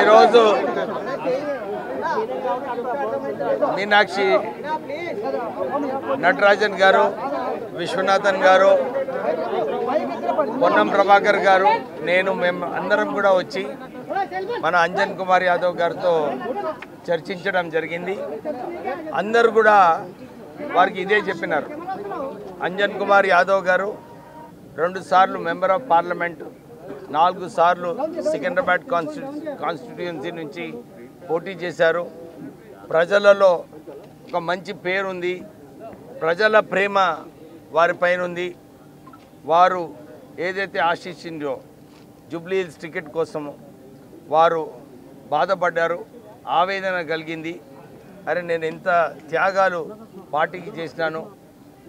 ఈరోజు మీనాక్షి నటరాజన్ గారు, విశ్వనాథన్ గారు, పొన్నం ప్రభాకర్ గారు, మేము అందరం కూడా వచ్చి మన అంజన్ కుమార్ యాదవ్ గారితో చర్చించడం జరిగింది. అందరూ కూడా వారికి ఇదే చెప్పినారు. అంజన్ కుమార్ యాదవ్ గారు 2 సార్లు మెంబర్ ఆఫ్ పార్లమెంట్, 4 సార్లు సికింద్రాబాద్ కాన్స్టిట్యుయెన్సీ నుంచి పోటీ చేశారు. ప్రజలలో ఒక మంచి పేరుంది, ప్రజల ప్రేమ వారిపైన ఉంది. వారు ఏదైతే ఆశించిందో జూబ్లీ హిల్స్ టికెట్ కోసము వారు బాధపడ్డారు, ఆవేదన కలిగింది. అరే నేను ఎంత త్యాగాలు పార్టీకి చేసినాను,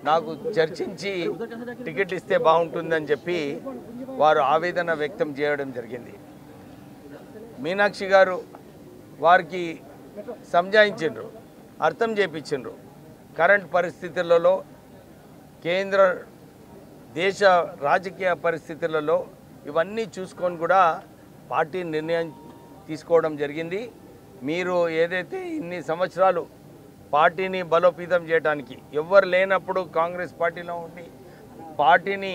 నాకు చర్చించి టికెట్ ఇస్తే బాగుంటుందని చెప్పి వారు ఆవేదన వ్యక్తం చేయడం జరిగింది. మీనాక్షి గారు వారికి సంజాయించిండ్రు, అర్థం చేయించిండ్రు. కరెంట్ పరిస్థితులలో, కేంద్ర దేశ రాజకీయ పరిస్థితులలో ఇవన్నీ చూసుకొని కూడా పార్టీ నిర్ణయం తీసుకోవడం జరిగింది. మీరు ఏదైతే ఇన్ని సంవత్సరాలు పార్టీని బలోపేతం చేయడానికి, ఎవ్వరు లేనప్పుడు కాంగ్రెస్ పార్టీలో ఉండి పార్టీని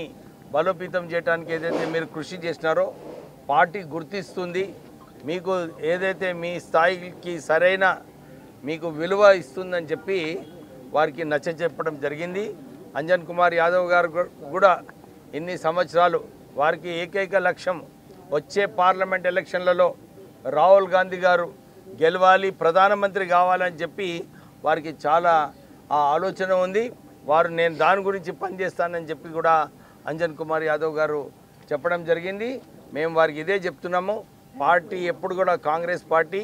బలోపేతం చేయడానికి ఏదైతే మీరు కృషి చేసినారో పార్టీ గుర్తిస్తుంది. మీకు ఏదైతే మీ స్థాయికి సరైన మీకు విలువ ఇస్తుందని చెప్పి వారికి నచ్చచెప్పడం జరిగింది. అంజన్ కుమార్ యాదవ్ గారు కూడా ఇన్ని సంవత్సరాలు వారికి ఏకైక లక్ష్యం వచ్చే పార్లమెంట్ ఎలక్షన్లలో రాహుల్ గాంధీ గారు గెలవాలి, ప్రధానమంత్రి కావాలని చెప్పి వారికి చాలా ఆలోచన ఉంది. వారు నేను దాని గురించి పనిచేస్తానని చెప్పి కూడా అంజన్ కుమార్ యాదవ్ గారు చెప్పడం జరిగింది. మేము వారికి ఇదే చెప్తున్నాము. పార్టీ ఎప్పుడు కూడా కాంగ్రెస్ పార్టీ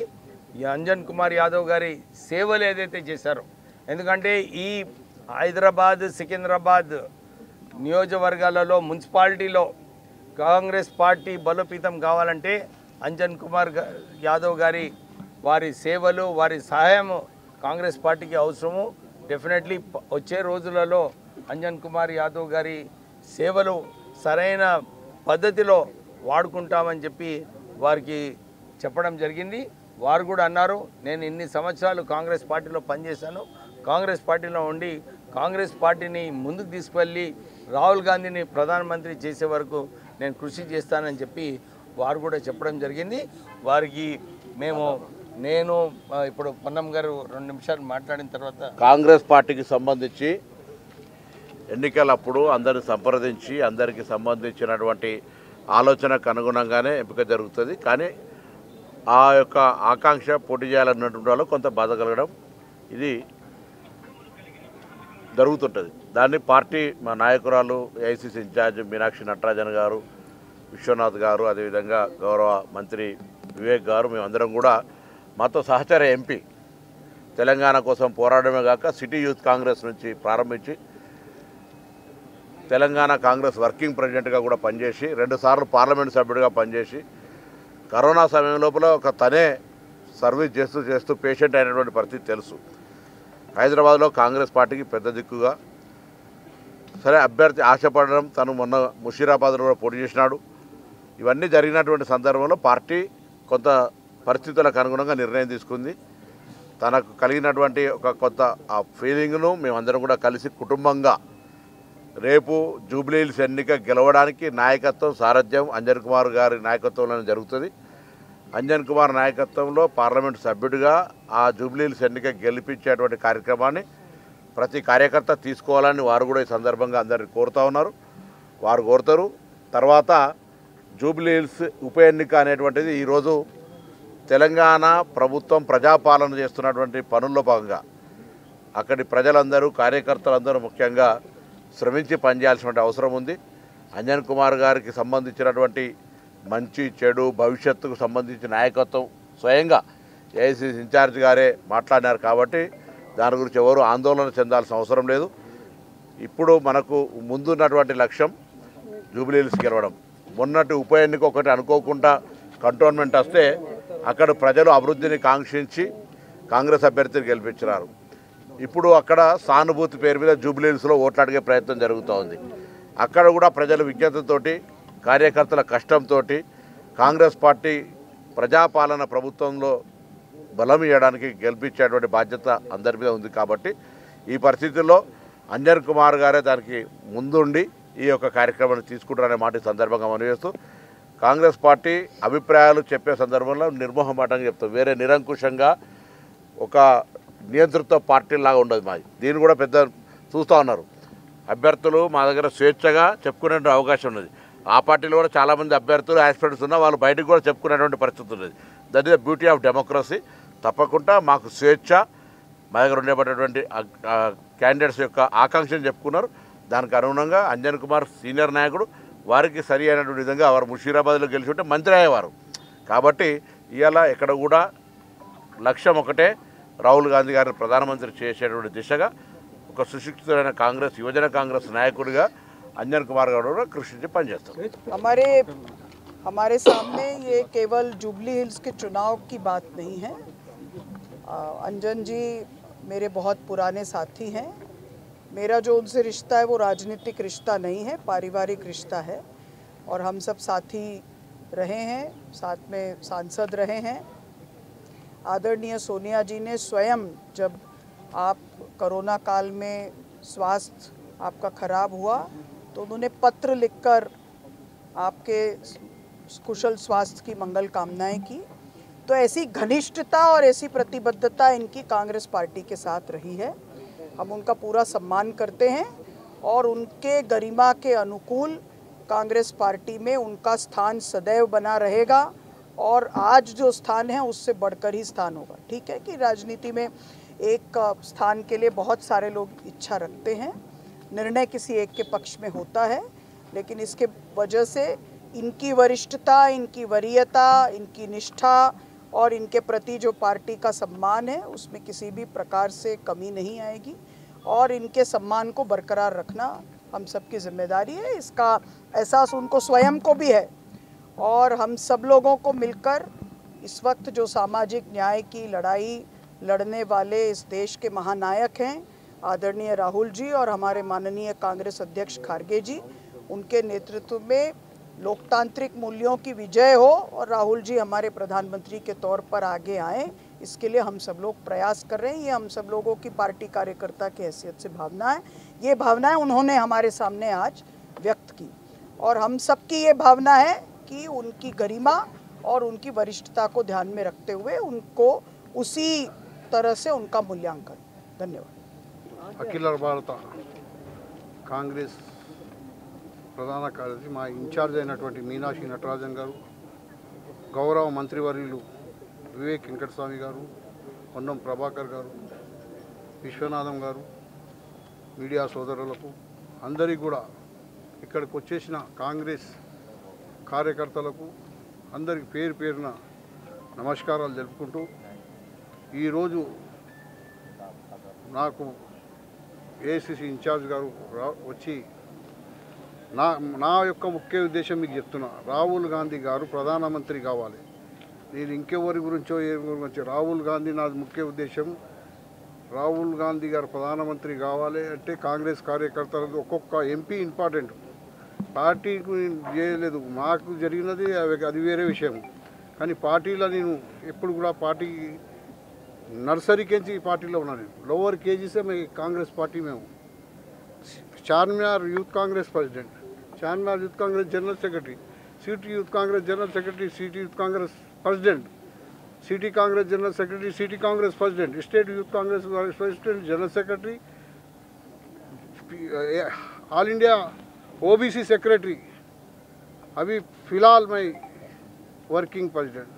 అంజన్ కుమార్ యాదవ్ గారి సేవలు ఏదైతే చేశారో, ఎందుకంటే ఈ హైదరాబాద్, సికింద్రాబాద్ నియోజకవర్గాలలో మున్సిపాలిటీలో కాంగ్రెస్ పార్టీ బలోపేతం కావాలంటే అంజన్ కుమార్ యాదవ్ గారి వారి సేవలు, వారి సహాయం కాంగ్రెస్ పార్టీకి అవసరము. డెఫినెట్లీ వచ్చే రోజులలో అంజన్ కుమార్ యాదవ్ గారి సేవలు సరైన పద్ధతిలో వాడుకుంటామని చెప్పి వారికి చెప్పడం జరిగింది. వారు కూడా అన్నారు, నేను ఇన్ని సంవత్సరాలు కాంగ్రెస్ పార్టీలో పనిచేశాను, కాంగ్రెస్ పార్టీలో ఉండి కాంగ్రెస్ పార్టీని ముందుకు తీసుకువెళ్ళి రాహుల్ గాంధీని ప్రధానమంత్రి చేసే వరకు నేను కృషి చేస్తానని చెప్పి వారు కూడా చెప్పడం జరిగింది. వారికి నేను ఇప్పుడు పొన్నం గారు 2 నిమిషాలు మాట్లాడిన తర్వాత కాంగ్రెస్ పార్టీకి సంబంధించి ఎన్నికలప్పుడు అందరిని సంప్రదించి అందరికీ సంబంధించినటువంటి ఆలోచనకు అనుగుణంగానే ఎంపిక జరుగుతుంది. కానీ ఆ యొక్క ఆకాంక్ష పోటీ చేయాలన్నటువంటి వాళ్ళు కొంత బాధ కలగడం ఇది జరుగుతుంటుంది. దాన్ని పార్టీ మా నాయకురాలు ఏఐసిసి ఇన్ఛార్జ్ మీనాక్షి నటరాజన్ గారు, విశ్వనాథ్ గారు, అదేవిధంగా గౌరవ మంత్రి వివేక్ గారు, మేమందరం కూడా మాతో సహచర ఎంపీ తెలంగాణ కోసం పోరాడమే కాక సిటీ యూత్ కాంగ్రెస్ నుంచి ప్రారంభించి తెలంగాణ కాంగ్రెస్ వర్కింగ్ ప్రెసిడెంట్గా కూడా పనిచేసి 2 సార్లు పార్లమెంట్ సభ్యుడిగా పనిచేసి కరోనా సమయం లోపల తనే సర్వీస్ చేస్తూ పేషెంట్ అయినటువంటి పరిస్థితి తెలుసు. హైదరాబాద్లో కాంగ్రెస్ పార్టీకి పెద్ద దిక్కుగా సరే అభ్యర్థి ఆశపడడం, తను మొన్న ముషీరాబాద్లో కూడా పోటీ చేసినాడు. ఇవన్నీ జరిగినటువంటి సందర్భంలో పార్టీ కొంత పరిస్థితులకు అనుగుణంగా నిర్ణయం తీసుకుంది. తనకు కలిగినటువంటి ఒక కొత్త ఆ ఫీలింగ్ను మేమందరం కూడా కలిసి కుటుంబంగా రేపు జూబ్లీ హిల్స్ ఎన్నిక గెలవడానికి నాయకత్వం, సారథ్యం అంజన్ కుమార్ గారి నాయకత్వంలోనే జరుగుతుంది. అంజన్ కుమార్ నాయకత్వంలో పార్లమెంటు సభ్యుడిగా ఆ జూబ్లీ హిల్స్ ఎన్నిక గెలిపించేటువంటి కార్యక్రమాన్ని ప్రతి కార్యకర్త తీసుకోవాలని వారు కూడా ఈ సందర్భంగా అందరిని కోరుతూ ఉన్నారు. వారు కోరుతారు. తర్వాత జూబ్లీ హిల్స్ ఉప ఎన్నిక అనేటువంటిది ఈరోజు తెలంగాణ ప్రభుత్వం ప్రజాపాలన చేస్తున్నటువంటి పనుల్లో భాగంగా అక్కడి ప్రజలందరూ, కార్యకర్తలందరూ ముఖ్యంగా శ్రమించి పనిచేయాల్సిన అవసరం ఉంది. అంజన్ కుమార్ గారికి సంబంధించినటువంటి మంచి చెడు భవిష్యత్తుకు సంబంధించిన నాయకత్వం స్వయంగా ఏఐసిసి ఇన్ఛార్జ్ గారే మాట్లాడినారు. కాబట్టి దాని గురించి ఎవరు ఆందోళన చెందాల్సిన అవసరం లేదు. ఇప్పుడు మనకు ముందున్నటువంటి లక్ష్యం జూబ్లీ హిల్స్ గెలవడం. మొన్నటి ఉప ఎన్నిక ఒకటి అనుకోకుండా కంటోన్మెంట్ వస్తే అక్కడ ప్రజలు అభివృద్ధిని కాంక్షించి కాంగ్రెస్ అభ్యర్థిని గెలిపించినారు. ఇప్పుడు అక్కడ సానుభూతి పేరు మీద జూబ్లీ హిల్స్లో ఓట్లు అడిగే ప్రయత్నం జరుగుతూ ఉంది. అక్కడ కూడా ప్రజల విజ్ఞతతోటి, కార్యకర్తల కష్టంతో కాంగ్రెస్ పార్టీ ప్రజాపాలన ప్రభుత్వంలో బలం ఇవ్వడానికి గెలిపించేటువంటి బాధ్యత అందరి మీద ఉంది. కాబట్టి ఈ పరిస్థితుల్లో అంజన్ కుమార్ గారే దానికి ముందుండి ఈ యొక్క కార్యక్రమాన్ని తీసుకుంటారనే మాట ఈ సందర్భంగా మనవేస్తూ, కాంగ్రెస్ పార్టీ అభిప్రాయాలు చెప్పే సందర్భంలో నిర్మోహమాటంగా చెప్తాం. వేరే నిరంకుశంగా ఒక నియంతృత్వ పార్టీలాగా ఉండదు మాది. దీన్ని కూడా పెద్ద చూస్తూ ఉన్నారు. అభ్యర్థులు మా దగ్గర స్వేచ్ఛగా చెప్పుకునే అవకాశం ఉన్నది. ఆ పార్టీలో కూడా చాలామంది అభ్యర్థులు ఆస్పిరెంట్స్ ఉన్నా వాళ్ళు బయటకు కూడా చెప్పుకునేటువంటి పరిస్థితి ఉన్నది. That is the beauty of democracy. తప్పకుండా మాకు స్వేచ్ఛ, మా దగ్గర ఉండేటటువంటి క్యాండిడేట్స్ యొక్క ఆకాంక్షను చెప్పుకున్నారు. దానికి అనుగుణంగా అంజన్ కుమార్ సీనియర్ నాయకుడు, వారికి సరి అయినటువంటి విధంగా వారు ముషీరాబాద్లో గెలిచి ఉంటే మంత్రి అయ్యేవారు. కాబట్టి ఇవాళ ఇక్కడ కూడా లక్ష్యం ఒకటే, రాహుల్ గాంధీ గారిని ప్రధానమంత్రి చేసేటువంటి దిశగా ఒక సుశిక్షితుడైన కాంగ్రెస్ యువజన కాంగ్రెస్ నాయకుడిగా अंजन कुमार गौड़ कृषि पनिचेस्तारु। हमारे सामने ये केवल जुबली हिल्स के चुनाव की बात नहीं है। अंजन जी मेरे बहुत पुराने साथी हैं। मेरा जो उनसे रिश्ता है वो राजनीतिक रिश्ता नहीं है, पारिवारिक रिश्ता है। और हम सब साथी रहे हैं, साथ में सांसद रहे हैं। आदरणीय सोनिया जी ने स्वयं, जब आप कोरोना काल में स्वास्थ्य आपका खराब हुआ तो उन्होंने पत्र लिखकर आपके कुशल स्वास्थ्य की मंगल कामनाएं की। तो ऐसी घनिष्ठता और ऐसी प्रतिबद्धता इनकी कांग्रेस पार्टी के साथ रही है। हम उनका पूरा सम्मान करते हैं और उनके गरिमा के अनुकूल कांग्रेस पार्टी में उनका स्थान सदैव बना रहेगा और आज जो स्थान है उससे बढ़कर ही स्थान होगा। ठीक है कि राजनीति में एक स्थान के लिए बहुत सारे लोग इच्छा रखते हैं, निर्णय किसी एक के पक्ष में होता है, लेकिन इसके वजह से इनकी वरिष्ठता, इनकी वरीयता, इनकी निष्ठा और इनके प्रति जो पार्टी का सम्मान है उसमें किसी भी प्रकार से कमी नहीं आएगी और इनके सम्मान को बरकरार रखना हम सबकी जिम्मेदारी है। इसका एहसास उनको स्वयं को भी है और हम सब लोगों को मिलकर इस वक्त जो सामाजिक न्याय की लड़ाई लड़ने वाले इस देश के महानायक हैं आदरणीय राहुल जी और हमारे माननीय कांग्रेस अध्यक्ष खारगे जी, उनके नेतृत्व में लोकतांत्रिक मूल्यों की विजय हो और राहुल जी हमारे प्रधानमंत्री के तौर पर आगे आएँ, इसके लिए हम सब लोग प्रयास कर रहे हैं। ये हम सब लोगों की पार्टी कार्यकर्ता की हैसियत से भावना है। ये भावनाएं उन्होंने हमारे सामने आज व्यक्त की और हम सबकी ये भावना है कि उनकी गरिमा और उनकी वरिष्ठता को ध्यान में रखते हुए उनको उसी तरह से उनका मूल्यांकन। धन्यवाद। अखिल भारत कांग्रेस प्रधान कार्यदर्शि మా ఇన్ఛార్జ్ అయినటువంటి మీనాక్షి నటరాజన్ గారు, గౌరవ మంత్రివర్యులు వివేక్ వెంకటస్వామి గారు, పొన్నం ప్రభాకర్ గారు, విశ్వనాథం గారు, మీడియా సోదరులకు అందరికీ కూడా ఇక్కడికి వచ్చేసిన కాంగ్రెస్ కార్యకర్తలకు అందరికి పేరు పేరున నమస్కారాలు తెలుపుకుంటూ, ఈరోజు నాకు ఏఐసిసి ఇన్ఛార్జ్ గారు వచ్చి నా యొక్క ముఖ్య ఉద్దేశం మీకు చెప్తున్నా, రాహుల్ గాంధీ గారు ప్రధానమంత్రి కావాలి. నేను ఇంకెవరి గురించో ఏ గురించి, రాహుల్ గాంధీ నాది ముఖ్య ఉద్దేశం. రాహుల్ గాంధీ గారు ప్రధానమంత్రి కావాలి అంటే కాంగ్రెస్ కార్యకర్తలకు ఒక్కొక్క ఎంపీ ఇంపార్టెంట్. పార్టీకి చేయలేదు, మాకు జరిగినది అది వేరే విషయం. కానీ పార్టీలో నేను ఎప్పుడు కూడా పార్టీ नर्सरी के पार्टी उन्ना लोअर केजी से मैं कांग्रेस पार्टी में हूँ। Charminar youth Congress president, Charminar youth Congress general secretary, city youth Congress general secretary, city youth Congress president, city Congress general secretary, city Congress president, state youth Congress president, general secretary, all India OBC secretary, अभी फिलहाल मैं working president,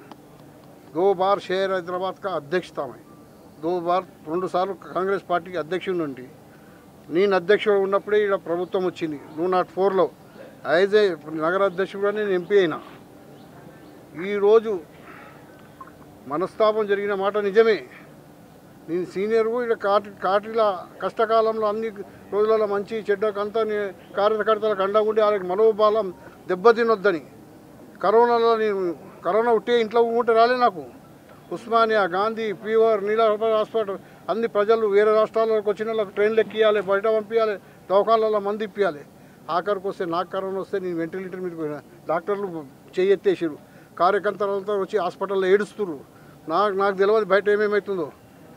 2 बार शहर हैदराबाद का अध्यक्ष था मैं, 2 साल कांग्रेस पार्टी के अध्यक्ष నుండి నేను అధ్యక్షుడు ఉన్నప్పుడే ఇక్కడ ప్రభుత్వం వచ్చింది 2004లో యాజ్ ఏ నగర అధ్యక్షుడుగా నేను ఎంపీ అయినా. ఈరోజు మనస్తాపం జరిగిన మాట నిజమే. నేను సీనియర్కు ఇక్కడ కాటిల కష్టకాలంలో అన్ని రోజులలో మంచి చెడ్డకంతా కార్యకర్తలకు అండగా ఉండి వాళ్ళకి మనోబలం దెబ్బతినొద్దని, కరోనాలో నేను కరోనా ఉంటే ఇంట్లో ఉంటే రాలే నాకు. ఉస్మానియా, గాంధీ, ఫీవర్, నీలా హాస్పిటల్ అన్ని ప్రజలు వేరే రాష్ట్రాలకు వచ్చిన వాళ్ళకి ట్రైన్లు ఎక్కియాలి, బయట పంపించాలి, దవాఖానాలలో మంది ఇప్పించాలి. ఆఖరికి వస్తే నాకు కరోనా వస్తే నేను వెంటిలేటర్ మీద పోయినా, డాక్టర్లు చెయ్యెత్తేసారు. కార్యకర్తలంతా వచ్చి హాస్పిటల్లో ఏడుస్తున్నారు. నాకు తెలియదు బయట ఏమేమవుతుందో.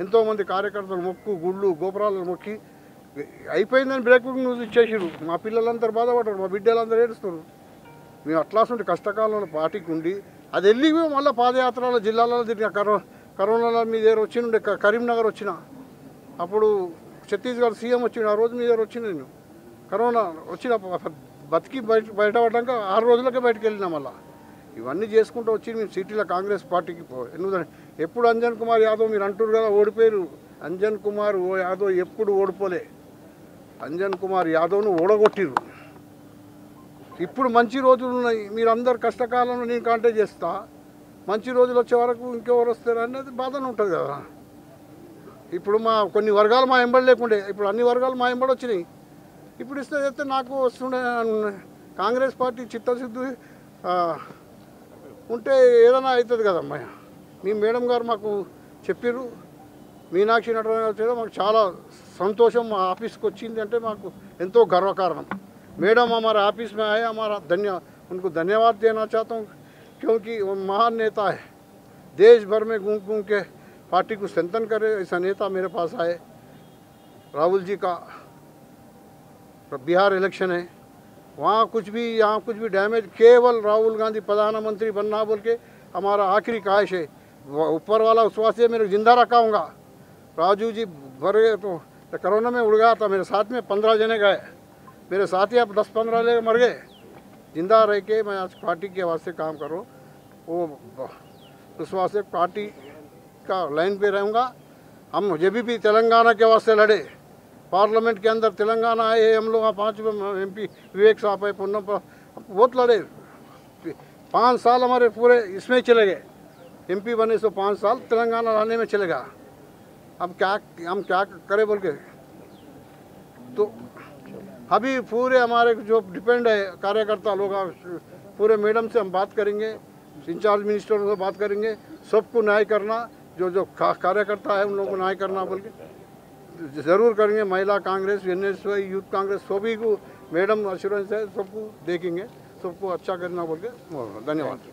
ఎంతోమంది కార్యకర్తలు మొక్కు గుళ్ళు గోపురాలను మొక్కి అయిపోయిందని బ్రేకింగ్ న్యూస్ ఇచ్చేసారు. మా పిల్లలందరూ బాధపడ్డారు, మా బిడ్డలందరూ ఏడుస్తున్నారు. మేము అట్లాంటి కష్టకాలంలో పార్టీకి ఉండి అది వెళ్ళి మళ్ళీ పాదయాత్రలో జిల్లాలలో తిరిగిన కరోనాలో మీ దగ్గర వచ్చిండే కరీంనగర్ వచ్చిన అప్పుడు ఛత్తీస్గఢ్ సీఎం వచ్చిండు. ఆ రోజు మీ దగ్గర వచ్చిన నేను కరోనా వచ్చిన బతికి బయటపడ్డాక 6 రోజులకే బయటకు వెళ్ళినా. మళ్ళీ ఇవన్నీ చేసుకుంటూ వచ్చి మేము సిటీలో కాంగ్రెస్ పార్టీకి ఎందుకంటే ఎప్పుడు అంజన్ కుమార్ యాదవ్ మీరు అంటారు కదా ఓడిపోయారు. అంజన్ కుమార్ యాదవ్ ఎప్పుడు ఓడిపోలే. అంజన్ కుమార్ యాదవ్ను ఓడగొట్టిరు. ఇప్పుడు మంచి రోజులు ఉన్నాయి. మీరు అందరు కష్టకాలంలో నేను కాంటాక్ట్ చేస్తా. మంచి రోజులు వచ్చే వరకు ఇంకెవరు వస్తారు అనేది బాధనే ఉంటుంది కదా. ఇప్పుడు మా కొన్ని వర్గాలు మా ఎంబడి లేకుండే, ఇప్పుడు అన్ని వర్గాలు మా ఎంబడి వచ్చినాయి. ఇప్పుడు ఇస్తే నాకు వస్తుండే. కాంగ్రెస్ పార్టీ చిత్తశుద్ధి ఉంటే ఏదైనా అవుతుంది కదమ్మా. మీ మేడం గారు మాకు చెప్పారు, మీనాక్షి నటరాజన్ గారు చేత మాకు చాలా సంతోషం. మా ఆఫీస్కి వచ్చింది అంటే మాకు ఎంతో గర్వకారణం. मैडम हमारे ऑफिस में आए, हमारा उनको धन्यवाद देना चाहता हूँ क्योंकि वो महान नेता है। देश भर में घूम घूम के पार्टी को स्ट्रेंथन करे ऐसा नेता मेरे पास आए। राहुल जी का बिहार इलेक्शन है, वहाँ कुछ भी यहाँ कुछ भी डैमेज, केवल राहुल गांधी प्रधानमंत्री बनना बोल के हमारा आखिरी ख्वाहिश है। ऊपर वाला विश्वास है मेरे जिंदा रखाऊँगा। राजू जी भर गए तो कोरोना में उड़ गया था, मेरे साथ में 15 जने गए, मेरे साथी अब 10-15 ले मर गए। जिंदा रह के मैं आज पार्टी के वास्ते काम करूँ, वो उस वास्ते पार्टी का लाइन पे रहूँगा। हम जब भी तेलंगाना के वास्ते लड़े, पार्लियामेंट के अंदर तेलंगाना आए, हम लोग 5 MP विवेक साहब है, पुन्नम बहुत लड़े। 5 साल हमारे पूरे इसमें चले गए। MP बने तो 5 साल तेलंगाना लाने में चलेगा। अब हम क्या करें बोल के, तो अभी पूरे हमारे जो डिपेंड है कार्यकर्ता लोग, पूरे मैडम से हम बात करेंगे, इंचार्ज मिनिस्टर से बात करेंगे, सबको न्याय करना, जो कार्यकर्ता है उन लोगों को न्याय करना बोल के ज़रूर करेंगे। महिला कांग्रेस, NSY, यूथ कांग्रेस सभी को मैडम अश्योरेंस है, सबको देखेंगे, सबको अच्छा करना बोल के। धन्यवाद।